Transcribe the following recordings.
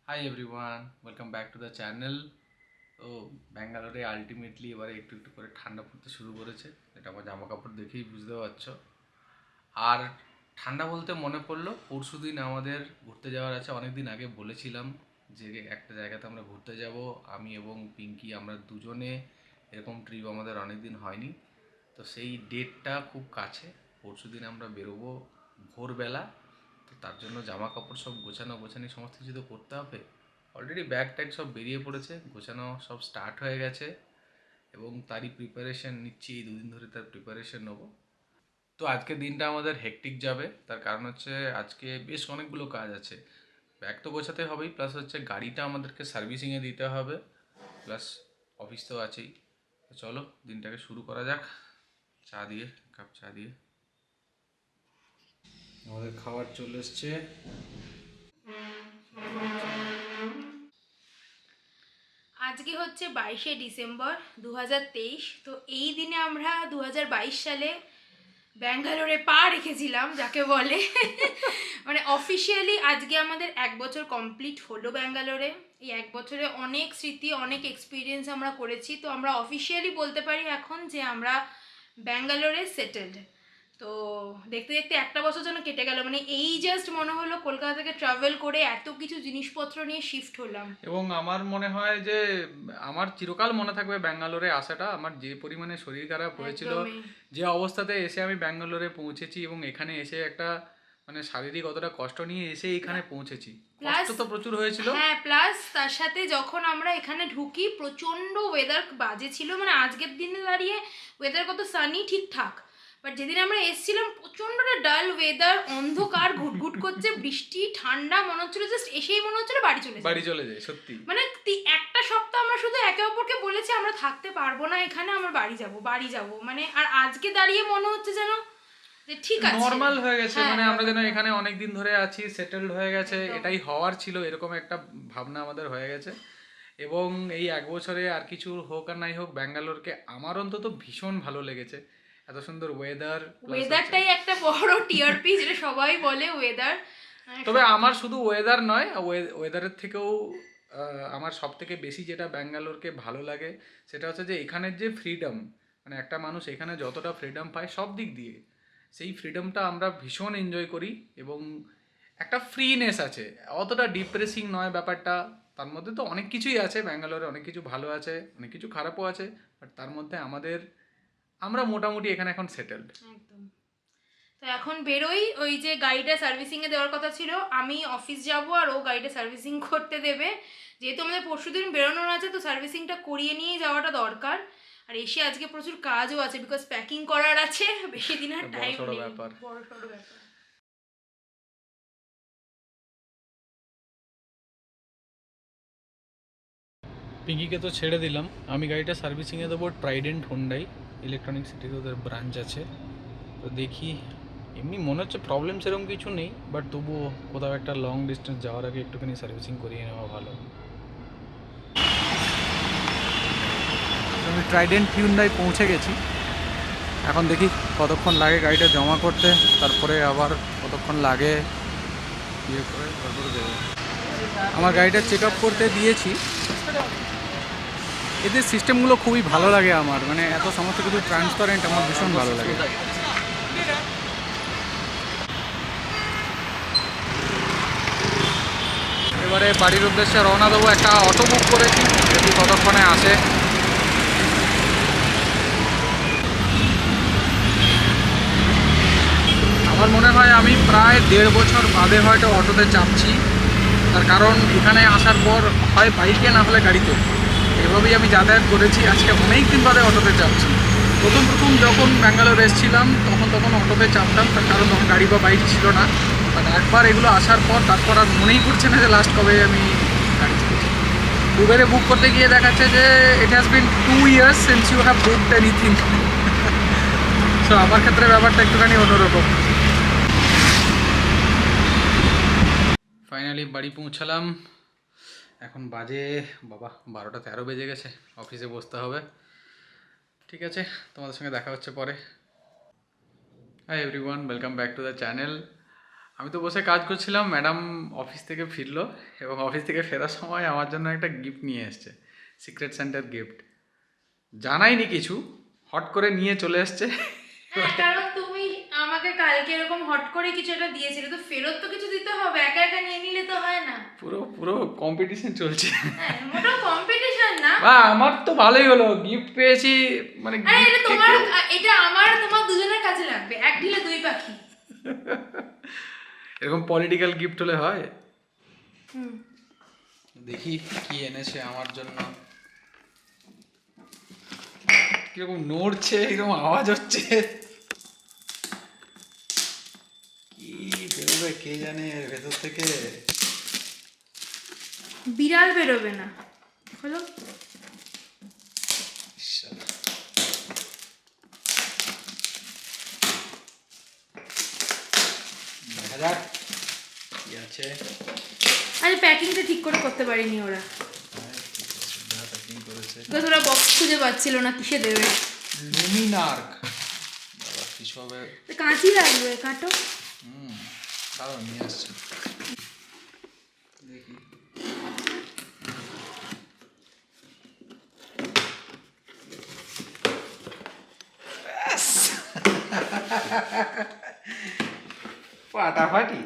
Hi everyone, welcome back to the channel. তো ব্যাঙ্গালোরে ultimately এবারে একটু একটু করে ঠান্ডা পড়তে শুরু করেছে, এটা আমার জামা কাপড় দেখেই বুঝতে পারছো। আর ঠান্ডা বলতে মনে পড়লো পরশু দিন আমাদের ঘুরতে যাওয়ার আছে। অনেক দিন আগে বলেছিলাম যে একটা জায়গাতে আমরা ঘুরতে যাব, আমি এবং পিঙ্কি, আমরা দুজনে। এরকম ট্রিপ আমাদের অনেক দিন হয়নি। তো সেই ডেটটা খুব কাছে, পরশু দিন আমরা বেরোবো ভোরবেলা। তো তার জন্য জামা কাপড় সব গোছানো গোছানি সমস্ত কিছু তো করতে হবে। অলরেডি ব্যাগ ট্যাগ সব বেরিয়ে পড়েছে, গোছানো সব স্টার্ট হয়ে গেছে এবং তারই প্রিপারেশন নিচ্ছি। এই দুদিন ধরে তার প্রিপারেশন নেবো। তো আজকের দিনটা আমাদের হেকটিক যাবে, তার কারণ হচ্ছে আজকে বেশ অনেকগুলো কাজ আছে। ব্যাগ তো গোছাতে হবেই, প্লাস হচ্ছে গাড়িটা আমাদেরকে সার্ভিসিংয়ে দিতে হবে, প্লাস অফিস তো আছেই। তো চলো দিনটাকে শুরু করা যাক চা দিয়ে, কাপ চা দিয়ে। আমাদের খাবার চলে এসছে। আজকে হচ্ছে 22শে ডিসেম্বর 2023। তো এই দিনে আমরা 2022 সালে ব্যাঙ্গালোরে পা রেখেছিলাম যাকে বলে। মানে অফিসিয়ালি আজকে আমাদের 1 বছর কমপ্লিট হলো ব্যাঙ্গালোরে। এই 1 বছরে অনেক স্মৃতি, অনেক এক্সপিরিয়েন্স আমরা করেছি। তো আমরা অফিসিয়ালি বলতে পারি এখন যে আমরা ব্যাঙ্গালোরে সেটেলড। তো দেখতে দেখতে 1 বছর যেন কেটে গেল, মানে এই জাস্ট মনে হলো কলকাতা থেকে ট্রাভেল করে এত কিছু জিনিসপত্র নিয়ে শিফট হলাম। এবং আমার মনে হয় যে আমার চিরকাল মনে থাকবে ব্যাঙ্গালোরে আসাটা। আমার যে পরিমাণে শরীর খারাপ হয়েছিল, একদমই। যে অবস্থাতে এসে আমি ব্যাঙ্গালোরে পৌঁছেছি, এবং এখানে এসে একটা মানে শারীরিক অতটা কষ্ট নিয়ে এসে এখানে পৌঁছেছি। কষ্ট প্লাস, তো প্রচুর হয়েছিল। হ্যাঁ, প্লাস তার সাথে যখন আমরা এখানে ঢুকি প্রচণ্ড ওয়েদার বাজে ছিল। মানে আজকের দিনে দাঁড়িয়ে ওয়েদার কত সানি ঠিকঠাক, বাট যেদিন আমরা এসেছিলাম প্রচণ্ডটা ডাল ওয়েদার, অন্ধকার, ঘুটঘুট করছে, বৃষ্টি, ঠান্ডা, মনে হচ্ছিল জাস্ট এসেই মনে হচ্ছিল বাড়ি চলে যাই। বাড়ি চলে যায় সত্যি। মানে একটা সপ্তাহ আমরা শুধু একে অপরকে বলেছি আমরা থাকতে পারবো না এখানে, আমার বাড়ি যাব বাড়ি যাব, মানে আর আজকে দাঁড়িয়ে মনে হচ্ছে যেন যে ঠিক আছে। নর্মাল হয়ে গেছে, হ্যাঁ, মানে আমরা যেন ব্যাপারটা এখানে অনেক দিন ধরে আছি, সেটেলড হয়ে গেছে, একদম। এটাই হওয়ার ছিল, এরকম একটা ভাবনা আমাদের হয়ে গেছে। এবং এই 1 বছরে আর কিছু হোক আর নাই হোক, ব্যাঙ্গালোরকে আমার অন্তত ভীষণ ভালো লেগেছে। এত সুন্দর ওয়েদার, প্লাস হচ্ছে। ওয়েদারটাই একটা বড় টিআরপি, যেটা সবাই বলে ওয়েদার। তবে আমার শুধু ওয়েদার নয়, ওয়েদারের থেকেও আমার সব থেকে বেশি যেটা ব্যাঙ্গালোরকে ভালো লাগে সেটা হচ্ছে যে এখানের যে ফ্রিডম, মানে একটা মানুষ এখানে যতটা ফ্রিডম পায় সব দিক দিয়ে, সেই ফ্রিডমটা আমরা ভীষণ এনজয় করি। এবং একটা ফ্রিনেস আছে, অতটা ডিপ্রেসিং নয় ব্যাপারটা। তার মধ্যে তো অনেক কিছুই আছে, ব্যাঙ্গালোরে অনেক কিছু ভালো আছে, অনেক কিছু খারাপও আছে, বাট তার মধ্যে আমরা মোটামুটি এখানে এখন সেটেলড। একদম। তো এখন বেরোই, ওই যে গাড়িটা সার্ভিসিংয়ে দেওয়ার কথা ছিল, আমি অফিস যাব আর ও গাড়িটা সার্ভিসিং করতে দেবে। যেহেতু আমাদের পরশুদিন বেরোনোর আছে, তো সার্ভিসিংটা করিয়ে নিয়ে যাওয়াটা দরকার। আর এসে আজকে প্রচুর কাজও আছে, বিকজ প্যাকিং করার আছে, বেশি দিন আর একটা বড় টাইম সড়ো নেই। ব্যাপার। বড় সড়ো ব্যাপার। পিঙ্কিকে তো ছেড়ে দিলাম, আমি গাড়িটা সার্ভিসিংয়ে দেবো ট্রাইডেন্ট হোন্ডাই, ইলেকট্রনিক সিটিতে ওদের ব্রাঞ্চ আছে। তো দেখি, এমনি মনে হচ্ছে প্রবলেম সেরকম কিছু নেই, বাট তবুও কোথাও একটা লং ডিস্টেন্স যাওয়ার আগে একটুখানি সার্ভিসিং করিয়ে নেওয়া ভালো। আমি ট্রাইডেন্ট হিউন্ডাই পৌঁছে গেছি। এখন দেখি কতক্ষণ লাগে গাড়িটা জমা করতে, তারপরে আবার কতক্ষণ লাগে ইয়ে করে তারপরে দেবো। আমার গাড়িটা চেক আপ করতে দিয়েছি। এদের সিস্টেমগুলো খুবই ভালো লাগে আমার, মানে এত সমস্ত কিছু ট্রান্সপারেন্ট, আমার ভীষণ ভালো লাগে। এবারে বাড়ির উদ্দেশ্যে রওনা দেবো, একটা অটো বুক করেছি, যদি কতক্ষণে আসে। আমার মনে হয় আমি প্রায় 1.5 বছর বাদে হয়তো অটোতে চাপছি। তার কারণ এখানে আসার পর হয় বাইকে না হলে গাড়িতে, এভাবেই আমি যাতায়াত করেছি। আজকে অনেক দিন বাদে অটোতে চাপছি। প্রথম প্রথম যখন ব্যাঙ্গালোর এসেছিলাম তখন অটোতে চাপতাম, তার কারণ তখন গাড়ি বা বাইক ছিল না। বাট একবার এগুলো আসার পর তারপর আর মনেই পড়ছে না যে লাস্ট কবে আমি গাড়ি চালিয়েছি। উবেরে বুক করতে গিয়ে দেখাচ্ছে যে it has been 2 years since you have booked anything. So আমার ক্ষেত্রে ব্যাপারটা একটুখানি অন্যরকম। ফাইনালি বাড়ি পৌঁছালাম। এখন বাজে বাবা 12টা 13 বেজে গেছে, অফিসে বসতে হবে। ঠিক আছে, তোমাদের সঙ্গে দেখা হচ্ছে পরে। Hi everyone, welcome back to the channel. আমি তো বসে কাজ করছিলাম, ম্যাডাম অফিস থেকে ফিরলো এবং অফিস থেকে ফেরার সময় আমার জন্য একটা গিফট নিয়ে এসছে, সিক্রেট সেন্টার গিফট। জানাইনি কিছু, হট করে নিয়ে চলে এসছে। হ্যাঁ, কারণ তুমি আমাকে কালকে এরকম হট করে কিছু একটা দিয়েছিলে, তো ফেরত তো কিছু দিতে হবে, একা একা নিয়ে নিলে তো হয় না। পুরো পুরো কম্পিটিশন চলছে। হ্যাঁ, মোটেও কম্পিটিশন না। বা আমার তো ভালোই হলো, গিফট পেয়েছি, মানে আরে এটা gift তোমার, কেউ- এটা আমার আর তোমার দুজনের কাজে লাগবে, এক ঢিলে দুই পাখি। এরকম পলিটিক্যাল গিফট হলে হয়। হুম। দেখি কি এনেছে আমার জন্য। কিরকম নড়ছে, এরকম আওয়াজ হচ্ছে, কি বেরোবে কে জানে এর ভেতর থেকে। বিড়াল বেরোবে না, হলো। ইশালা। দেখা যাক কি আছে। আরে প্যাকিংটা ঠিক করে করতে পারিনি ওরা, প্যাকিং করেছে বিকজ ওরা বক্স খুঁজে পাচ্ছিল না কিসে দেবে। লুমিনার্ক। বাবা কিছু হবে। তো কাঁচি লাগবে, কাটো। দাঁড়াও নিয়ে আসছি, দেখি। ব্যাস। ফাটাফাটি।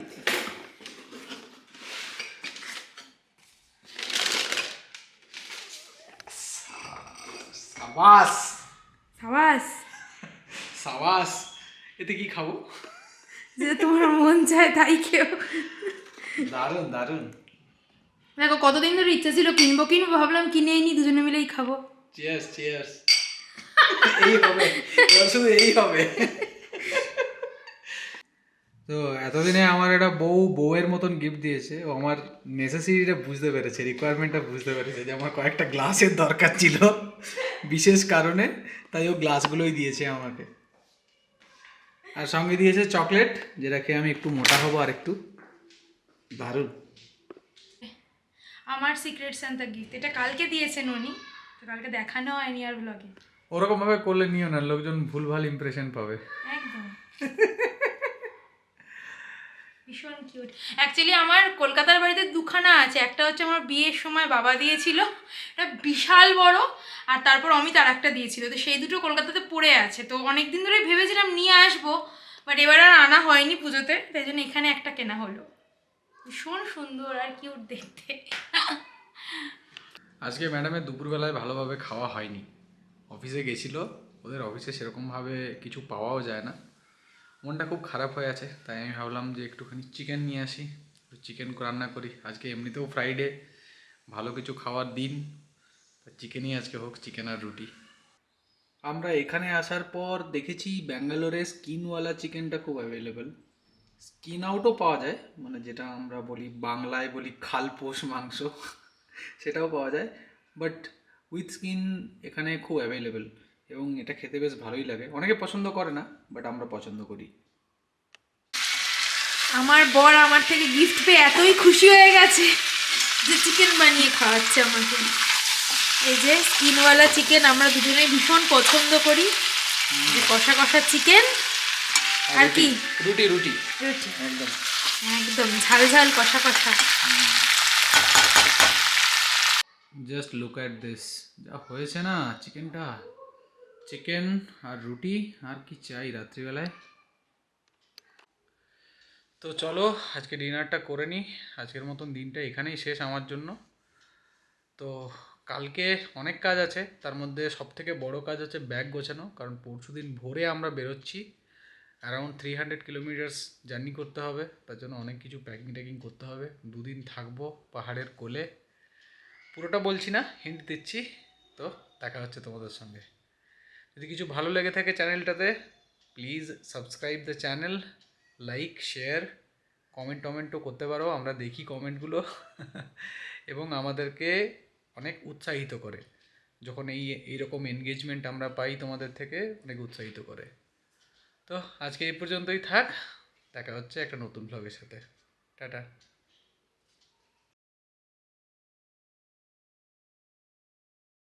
সাবাস সাবাস। সাবাস। এতে কি খাবো? যে তোমার মন চায় তাই খেও। দারুণ দারুণ। দেখো কতদিন ধরে ইচ্ছা ছিল কিনবো কিনবো, ভাবলাম কিনেই নি, দুজনে মিলেই খাবো। Cheers cheers. এই হবে, এবার শুধু এই হবে। তো এতদিনে আমার একটা বউয়ের মতন গিফট দিয়েছে। ও আমার নেসেসিটিটা বুঝতে পেরেছে, রিকোয়ারমেন্টটা বুঝতে পেরেছে যে আমার কয়েকটা গ্লাসের দরকার ছিল বিশেষ কারণে, তাই ও গ্লাসগুলোই দিয়েছে আমাকে। আর সঙ্গে দিয়েছে চকলেট, যেটা খেয়ে আমি একটু মোটা হবো আর একটু। দারুণ। আমার সিক্রেট সান্তা গিফট, এটা কালকে দিয়েছেন উনি, তো কালকে দেখানো হয়নি আর ব্লগে। ওরকমভাবে করলে নিও না, লোকজন ভুলভাল ইমপ্রেশন পাবে। একদম। ভীষণ কিউট। অ্যাকচুয়ালি আমার কলকাতার বাড়িতে দুখানা আছে, একটা হচ্ছে আমার বিয়ের সময় বাবা দিয়েছিল, এটা বিশাল বড়, আর তারপর অমিত আর একটা দিয়েছিল, তো সেই দুটো কলকাতাতে পড়ে আছে। তো অনেক দিন ধরে ভেবেছিলাম নিয়ে আসবো, বাট এবার আর আনা হয়নি পুজোতে, তাই জন্য এখানে একটা কেনা হলো। ভীষণ সুন্দর আর কিউট দেখতে। আজকে ম্যাডামের দুপুরবেলায় ভালোভাবে খাওয়া হয়নি, অফিসে গেছিল। ওদের অফিসে সেরকমভাবে কিছু পাওয়াও যায় না, মনটা খুব খারাপ হয়ে আছে। তাই আমি ভাবলাম যে একটুখানি চিকেন নিয়ে আসি, চিকেন রান্না করি। আজকে এমনিতেও ফ্রাইডে, ভালো কিছু খাওয়ার দিন, চিকেনই আজকে হোক, চিকেন আর রুটি। আমরা এখানে আসার পর দেখেছি ব্যাঙ্গালোরে স্কিনওয়ালা চিকেনটা খুব অ্যাভেলেবেল। স্কিন আউটও পাওয়া যায়, মানে যেটা আমরা বলি বাংলায় বলি খালপোষ মাংস, সেটাও পাওয়া যায়। বাট উইথ স্কিন এখানে খুব অ্যাভেলেবেল, এবং এটা খেতে বেশ ভালোই লাগে। অনেকে পছন্দ করে না, বাট আমরা পছন্দ করি। আমার বর আমার থেকে গিফট পেয়ে এতই খুশি হয়ে গেছে যে চিকেন বানিয়ে খাওয়াচ্ছে আমাকে। এই যে স্কিনওয়ালা চিকেন আমরা দুজনেই ভীষণ পছন্দ করি, যে কষা কষা চিকেন আর কি রুটি রুটি রুটি, একদম একদম ঝাল ঝাল কষা কষা। জাস্ট লুক অ্যাট দিস, যা হয়েছে না চিকেনটা। চিকেন আর রুটি, আর কি চাই রাত্রিবেলায়। তো চলো আজকে ডিনারটা করে নিই। আজকের মতন দিনটা এখানেই শেষ আমার জন্য। তো কালকে অনেক কাজ আছে, তার মধ্যে সবথেকে বড় কাজ হচ্ছে ব্যাগ গোছানো, কারণ পরশু দিন ভোরে আমরা বেরোচ্ছি। অ্যারাউন্ড 300 কিলোমিটার্স জার্নি করতে হবে, তার জন্য অনেক কিছু প্যাকিং ট্যাকিং করতে হবে। দুদিন থাকবো পাহাড়ের কোলে। পুরোটা বলছি না, হিন্ট দিচ্ছি। তো দেখা হচ্ছে তোমাদের সঙ্গে। যদি কিছু ভালো লেগে থাকে চ্যানেলটাতে, please subscribe the channel, like share, টমেন্টও করতে পারো, আমরা দেখি কমেন্টগুলো। এবং আমাদেরকে অনেক উৎসাহিত করে যখন এইরকম এনগেজমেন্ট আমরা পাই তোমাদের থেকে, অনেক উৎসাহিত করে। তো আজকে এই পর্যন্তই থাক, দেখা হচ্ছে একটা নতুন ব্লগের সাথে। টাটা।